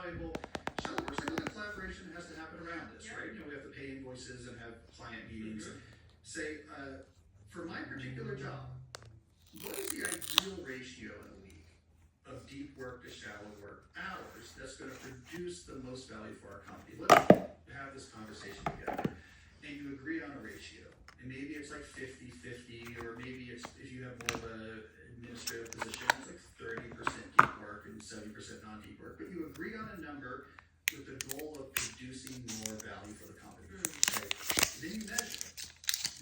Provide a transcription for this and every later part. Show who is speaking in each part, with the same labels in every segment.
Speaker 1: valuable. Shallow work's like other collaboration that has to happen around this, right? We have to pay invoices and have client meetings. Say, for my particular job, what is the ideal ratio in a week of deep work to shallow work hours that's going to produce the most value for our company? Let's have this conversation together. And you agree on a ratio. And maybe it's like 50-50, or maybe it's, if you have more of an administrative position, it's like 30% deep work and 70% non-deep work. But you agree on a number with the goal of producing more value for the company. Okay? Then you measure it.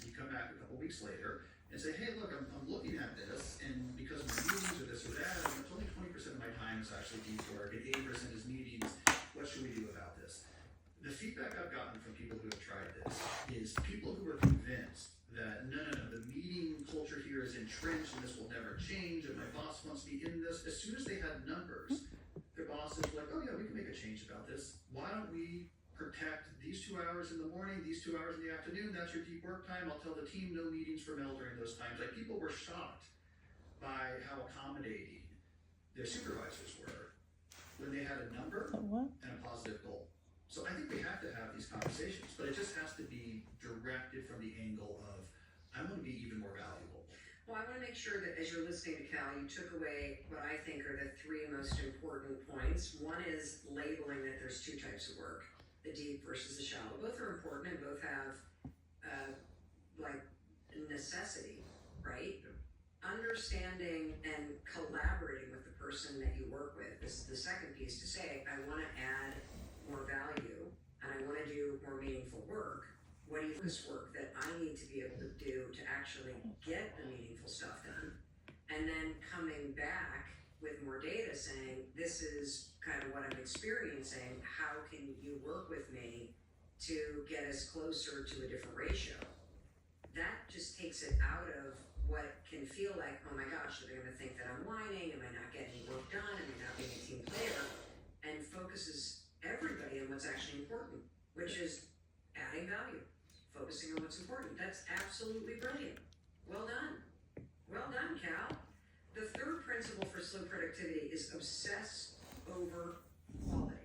Speaker 1: You come back a couple weeks later and say, hey, look, I'm looking at this, and because my meetings are this or that, and it's only 20% of my time is actually deep work, and 80% is meetings. What should we do about this? The feedback I've gotten from people who have tried this is people who are convinced that no, the meeting culture here is entrenched and this will never change, and my boss wants me in this. As soon as they had numbers, their bosses were like, oh yeah, we can make a change about this. Why don't we protect these 2 hours in the morning, these 2 hours in the afternoon? That's your deep work time. I'll tell the team no meetings for Mel during those times. Like, people were shocked by how accommodating their supervisors were when they had a number and a positive goal. So I think we have to have these conversations, but it just has to be directed from the angle of, I want to be even more valuable.
Speaker 2: Well, I want to make sure that as you're listening to Cal, you took away what I think are the three most important points. One is labeling that there's two types of work, the deep versus the shallow. Both are important and both have like necessity, right? Understanding and collaborating with the person that you work with. This is the second piece, to say, I want to add more value and I want to do more meaningful work. What do you this work that I need to be able to do to actually get the meaningful stuff done? And then coming back with more data saying, this is kind of what I'm experiencing. How can you work with me to get us closer to a different ratio? That just takes it out of what can feel like, oh my gosh, are they going to think that I'm whining? Am I not getting work done? Am I not being a team player? And focuses everybody on what's actually important, which is adding value, focusing on what's important. That's absolutely brilliant. Well done. Well done, Cal. The third principle for slow productivity is obsess over quality.